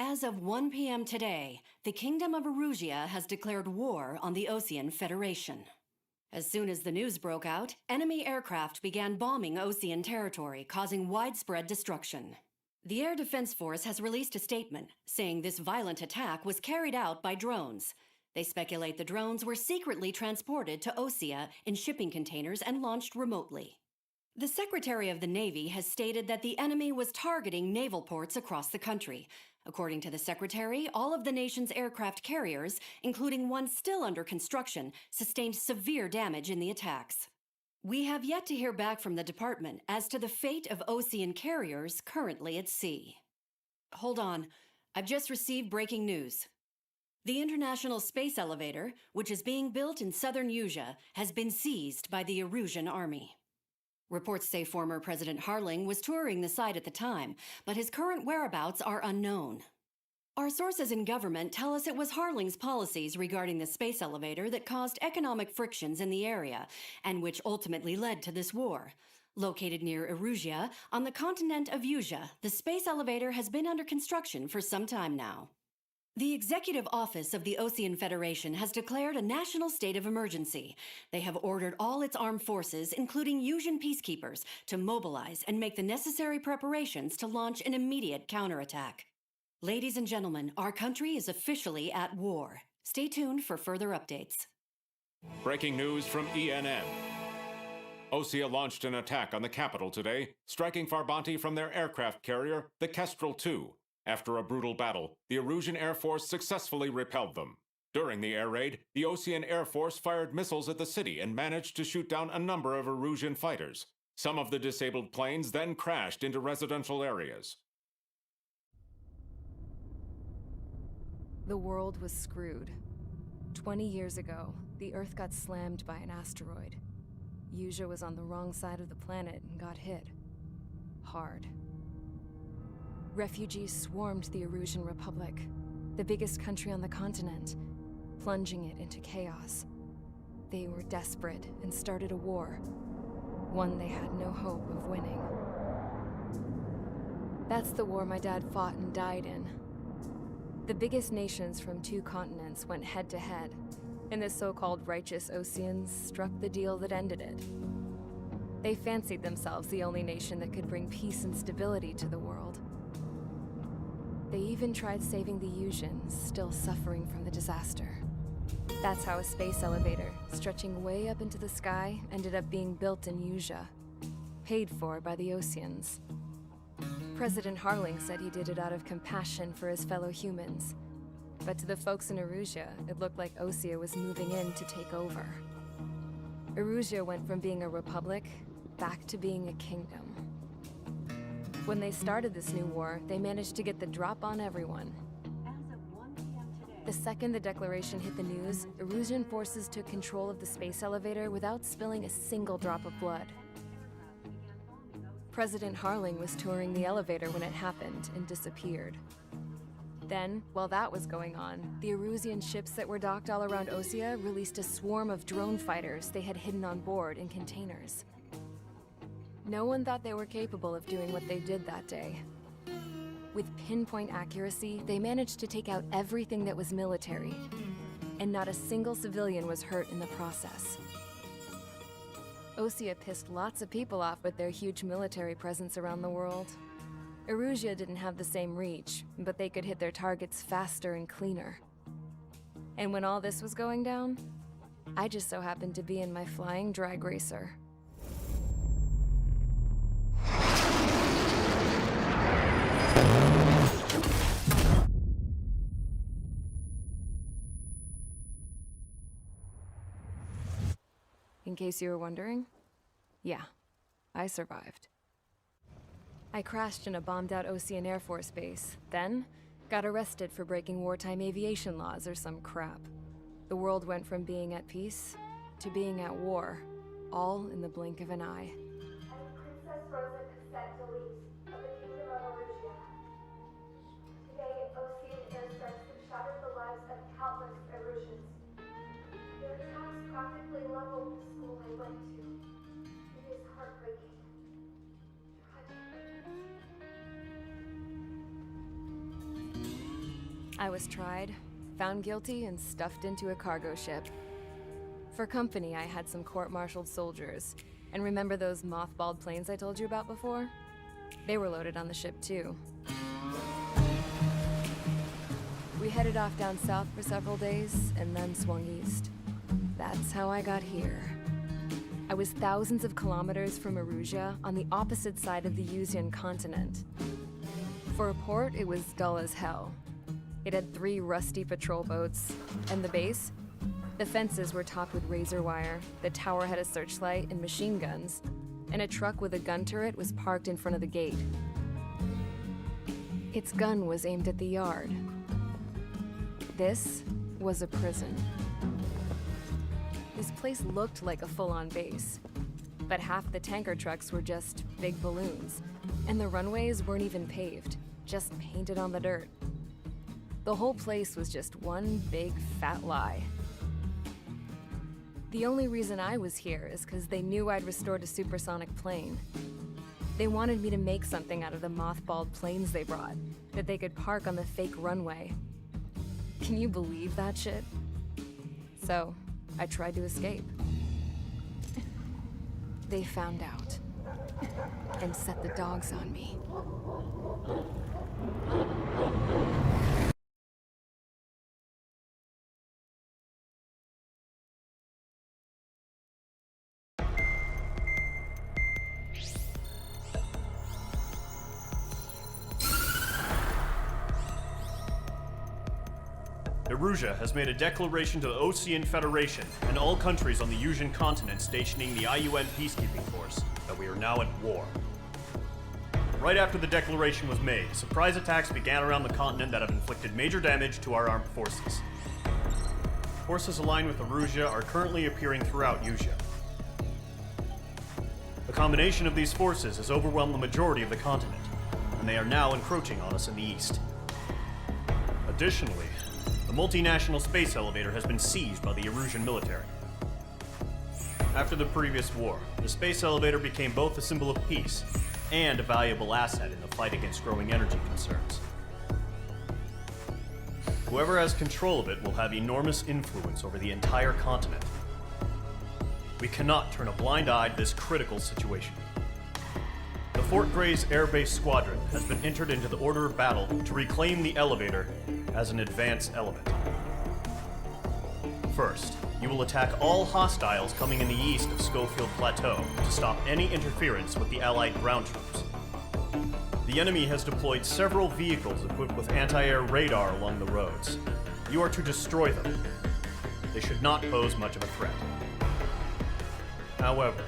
As of 1 p.m. today, the Kingdom of Erusia has declared war on the Osean Federation. As soon as the news broke out, enemy aircraft began bombing Osean territory, causing widespread destruction. The Air Defense Force has released a statement saying this violent attack was carried out by drones. They speculate the drones were secretly transported to Osea in shipping containers and launched remotely. The Secretary of the Navy has stated that the enemy was targeting naval ports across the country. According to the Secretary, all of the nation's aircraft carriers, including one still under construction, sustained severe damage in the attacks. We have yet to hear back from the department as to the fate of Osean carriers currently at sea. Hold on, I've just received breaking news. The International Space Elevator, which is being built in southern Usea, has been seized by the Erusian army. Reports say former President Harling was touring the site at the time, but his current whereabouts are unknown. Our sources in government tell us it was Harling's policies regarding the space elevator that caused economic frictions in the area, and which ultimately led to this war. Located near Erusia, on the continent of Usea, the space elevator has been under construction for some time now. The Executive Office of the Osean Federation has declared a national state of emergency. They have ordered all its armed forces, including Usian peacekeepers, to mobilize and make the necessary preparations to launch an immediate counterattack. Ladies and gentlemen, our country is officially at war. Stay tuned for further updates. Breaking news from ENN. Osea launched an attack on the capital today, striking Farbanti from their aircraft carrier, the Kestrel II. After a brutal battle, the Erusian Air Force successfully repelled them. During the air raid, the Osean Air Force fired missiles at the city and managed to shoot down a number of Erusian fighters. Some of the disabled planes then crashed into residential areas. The world was screwed. 20 years ago, the Earth got slammed by an asteroid. Usea was on the wrong side of the planet and got hit. Hard. Refugees swarmed the Erusian Republic, the biggest country on the continent, plunging it into chaos. They were desperate and started a war, one they had no hope of winning. That's the war my dad fought and died in. The biggest nations from 2 continents went head-to-head, and the so-called righteous Oseans struck the deal that ended it. They fancied themselves the only nation that could bring peace and stability to the world. They even tried saving the Usians, still suffering from the disaster. That's how a space elevator, stretching way up into the sky, ended up being built in Usea, paid for by the Oseans. President Harling said he did it out of compassion for his fellow humans. But to the folks in Erusia, it looked like Osea was moving in to take over. Erusia went from being a republic back to being a kingdom. When they started this new war, they managed to get the drop on everyone. The second the declaration hit the news, Erusian forces took control of the space elevator without spilling a single drop of blood. President Harling was touring the elevator when it happened and disappeared. Then, while that was going on, the Erusian ships that were docked all around Osea released a swarm of drone fighters they had hidden on board in containers. No one thought they were capable of doing what they did that day. With pinpoint accuracy, they managed to take out everything that was military, and not a single civilian was hurt in the process. Osea pissed lots of people off with their huge military presence around the world. Erusia didn't have the same reach, but they could hit their targets faster and cleaner. And when all this was going down, I just so happened to be in my flying drag racer. In case you were wondering, yeah, I survived. I crashed in a bombed-out Osean Air Force base, then got arrested for breaking wartime aviation laws or some crap. The world went from being at peace to being at war, all in the blink of an eye. I am Princess Rosa Cassette Delise of the Kingdom of Erusia. Today, Osean airstrikes have shattered the lives of countless Erusians. Their attacks practically leveled the school I went to. It is heartbreaking. Tragic. I was tried, found guilty, and stuffed into a cargo ship. For company, I had some court-martialed soldiers. And remember those mothballed planes I told you about before? They were loaded on the ship, too. We headed off down south for several days, and then swung east. That's how I got here. I was thousands of kilometers from Erusia, on the opposite side of the Yuzian continent. For a port, it was dull as hell. It had 3 rusty patrol boats, and the base? The fences were topped with razor wire, the tower had a searchlight and machine guns, and a truck with a gun turret was parked in front of the gate. Its gun was aimed at the yard. This was a prison. This place looked like a full-on base, but half the tanker trucks were just big balloons, and the runways weren't even paved, just painted on the dirt. The whole place was just one big fat lie. The only reason I was here is because they knew I'd restored a supersonic plane. They wanted me to make something out of the mothballed planes they brought, that they could park on the fake runway. Can you believe that shit? So, I tried to escape. They found out, and set the dogs on me. Erusia has made a declaration to the Osean Federation and all countries on the Yuzian continent stationing the IUN peacekeeping force that we are now at war. Right after the declaration was made, surprise attacks began around the continent that have inflicted major damage to our armed forces. Forces aligned with Erusia are currently appearing throughout Yusia. The combination of these forces has overwhelmed the majority of the continent, and they are now encroaching on us in the east. Additionally, the multinational space elevator has been seized by the Erusian military. After the previous war, the space elevator became both a symbol of peace and a valuable asset in the fight against growing energy concerns. Whoever has control of it will have enormous influence over the entire continent. We cannot turn a blind eye to this critical situation. The Fort Gray's Air Base Squadron has been entered into the order of battle to reclaim the elevator as an advance element. First, you will attack all hostiles coming in the east of Schofield Plateau to stop any interference with the Allied ground troops. The enemy has deployed several vehicles equipped with anti-air radar along the roads. You are to destroy them. They should not pose much of a threat. However,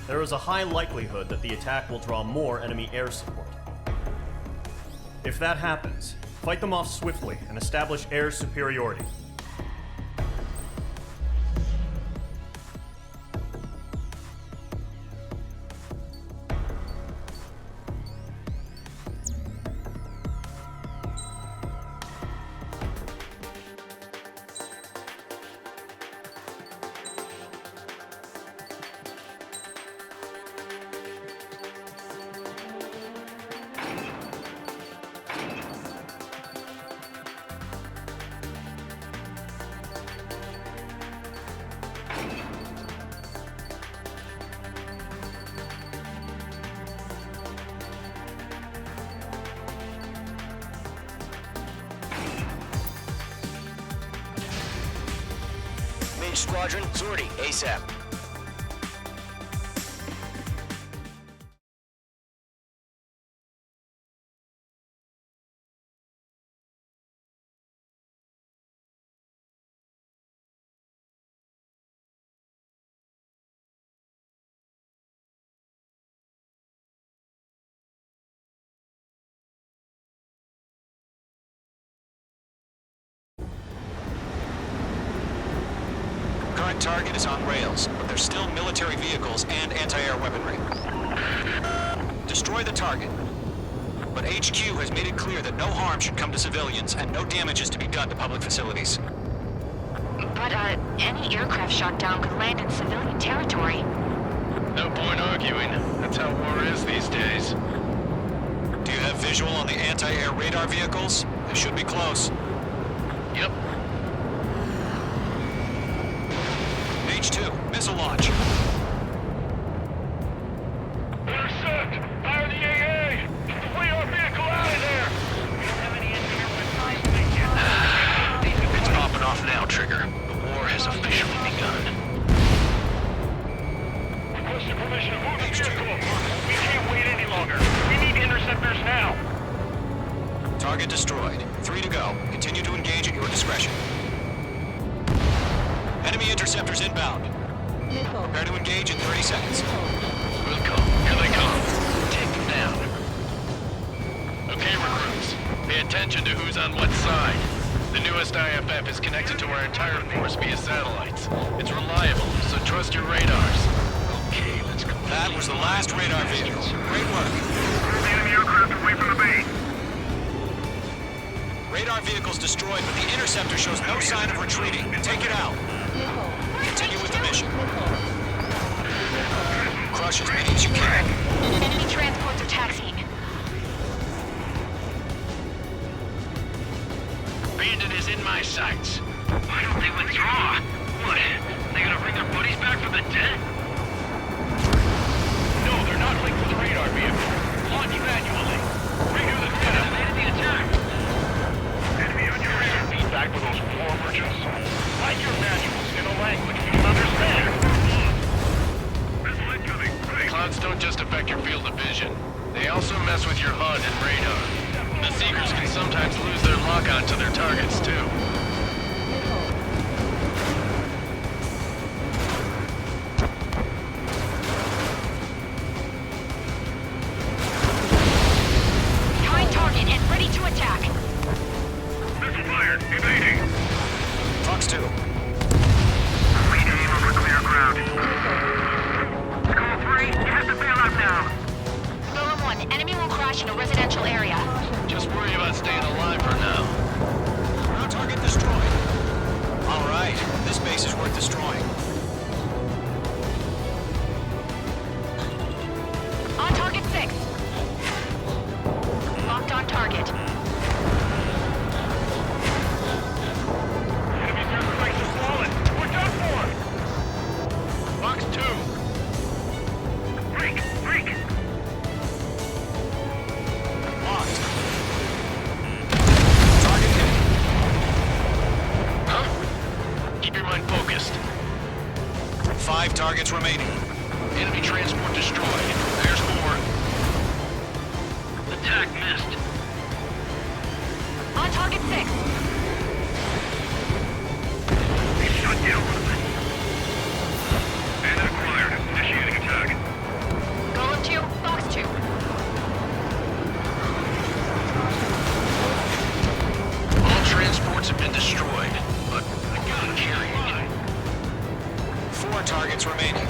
there is a high likelihood that the attack will draw more enemy air support. If that happens, fight them off swiftly and establish air superiority. Squadron, sortie, ASAP. Current target is on rails, but there's still military vehicles and anti-air weaponry. Destroy the target. But HQ has made it clear that no harm should come to civilians and no damage is to be done to public facilities. But, any aircraft shot down could land in civilian territory. No point arguing. That's how war is these days. Do you have visual on the anti-air radar vehicles? They should be close. Yep. H2, missile launch. Intercept! Fire the AA! Get the radar vehicle out of there! We don't have any engineer with It's popping off now, Trigger. The war has officially begun. Requesting permission to move the vehicle. We can't wait any longer. We need interceptors now. Target destroyed. 3 to go. Continue to engage at your discretion. Enemy interceptors inbound. Prepare to engage in 30 seconds. Good call. Here they come. Take them down. Okay, recruits. Pay attention to who's on what side. The newest IFF is connected to our entire force via satellites. It's reliable, so trust your radars. Okay, let's go. That was the last radar vehicle. Great work. The enemy aircraft away from the base. Radar vehicle's destroyed, but the interceptor shows no sign of retreating. Take it out. Continue with the mission. Crush as many as you can. Enemy transports are taxiing. Bandit is in my sights. Why don't they withdraw? What? They gonna bring their buddies back from the dead? No, they're not linked to the radar vehicle. Launch manually. Redo the setup. The attack. Enemy on your rear. Feedback with those floor merchants. Write your manuals in a language we can understand. Missile incoming. Clouds don't just affect your field of vision. They also mess with your HUD and radar. The Seekers can sometimes lose their lock-on to their targets, too. Behind target and ready to attack. Missile fired. Evading. Fox 2. We aim over clear ground. Call 3. You have to bail out now. Golem 1, enemy will crash in a residential area. Just worry about staying alive for now. Ground target destroyed. All right. This base is worth destroying. On target 6. Locked on target. Enemy third base is fallen. We're done for. Box 2. Break. Locked. Target hit. Huh? Keep your mind focused. 5 targets remaining. Enemy transport destroyed. There's 4. Attack missed. On target 6. They shut down one of them. And acquired. Initiating attack. Golem 2, Fox 2. All transports have been destroyed, but I gotta carry it. 4 targets remaining.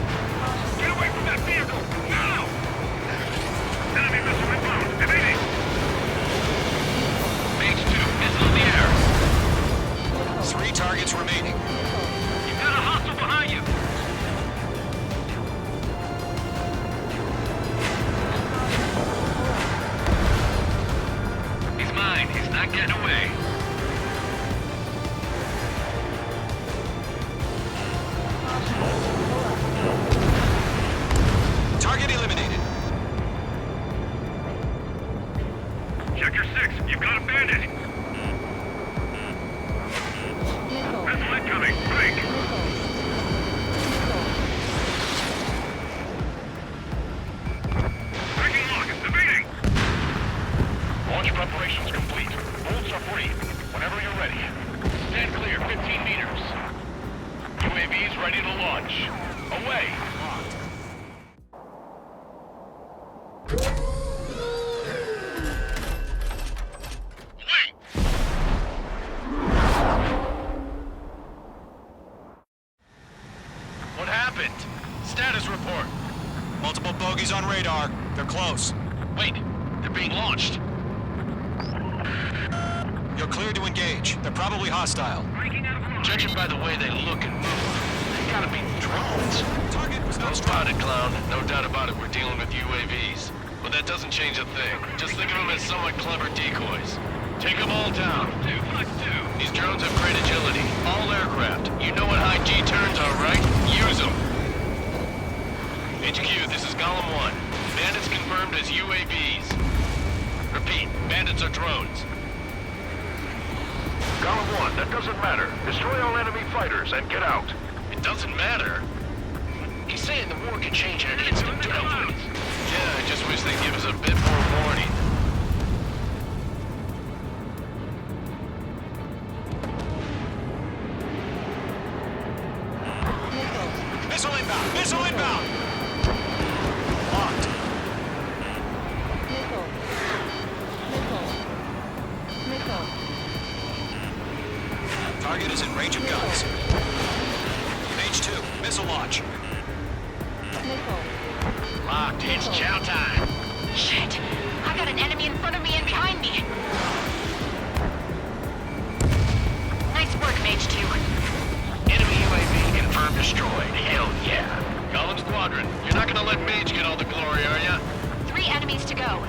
Get away from that vehicle! Now! Enemy missile inbound! Evading! H2, missile in the air! 3 targets remaining. You've got a hostile behind you! He's mine. He's not getting away. Target eliminated. Sector 6, you've got a bandit! Missile incoming! Break! Breaking lock! Evading! Launch preparations complete. Bolts are free. Whenever you're ready. Stand clear, 15 meters. UAVs ready to launch. Away! Wait! What happened? Status report. Multiple bogies on radar. They're close. Wait, they're being launched. You're cleared to engage. They're probably hostile. Judging by the way they look and move, they gotta be drones. Target was No not spotted, clown. No doubt about it, we're dealing with UAVs. But that doesn't change a thing. Just think of them as somewhat clever decoys. Take them all down. Fox 2. These drones have great agility. All aircraft. You know what high G turns are, right? Use them. HQ, this is Golem 1. Bandits confirmed as UAVs. Repeat, bandits are drones. Golem 1, that doesn't matter. Destroy all enemy fighters and get out. It doesn't matter? He's saying the war could change in an instant. Yeah, I just wish they'd give us a bit more warning. Missile inbound! Missile inbound! Locked. Target is in range of guns. H2, missile launch. Locked. It's chow time. Shit! I got an enemy in front of me and behind me! Nice work, Mage 2. Enemy UAV confirmed destroyed. Hell yeah. Golem Squadron, you're not gonna let Mage get all the glory, are ya? 3 enemies to go.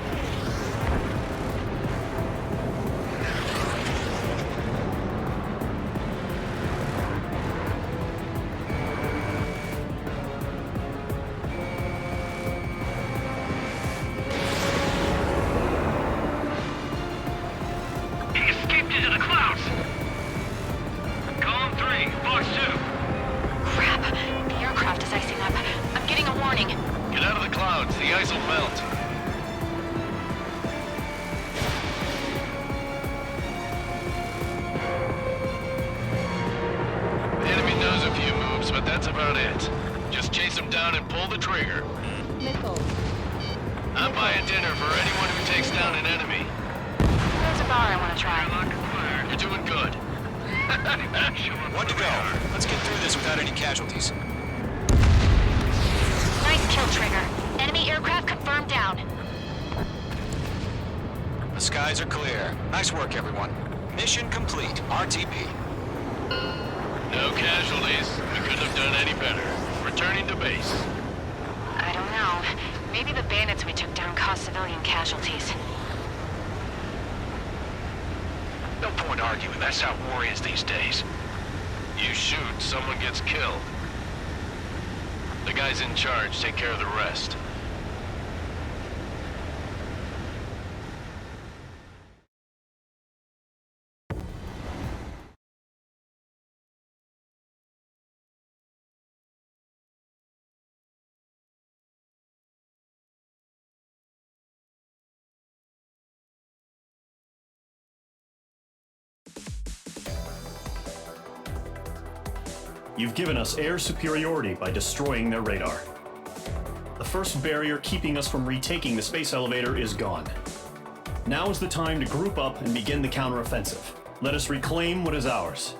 He escaped into the clouds. Golem 3, Fox 2. Crap! The aircraft is icing up. I'm getting a warning. Get out of the clouds. The ice will melt. The enemy knows a few moves, but that's about it. Just chase him down and pull the trigger. I'm buying dinner for anyone who takes down an enemy. There's a bar I want to try. You're doing good. One to go. Let's get through this without any casualties. Nice kill, Trigger. Enemy aircraft confirmed down. The skies are clear. Nice work, everyone. Mission complete. RTB. No casualties. We couldn't have done any better. Returning to base. I don't know. Maybe the bandits we took down caused civilian casualties. No point arguing. That's how war is these days. You shoot, someone gets killed. The guys in charge take care of the rest. You've given us air superiority by destroying their radar. The first barrier keeping us from retaking the space elevator is gone. Now is the time to group up and begin the counteroffensive. Let us reclaim what is ours.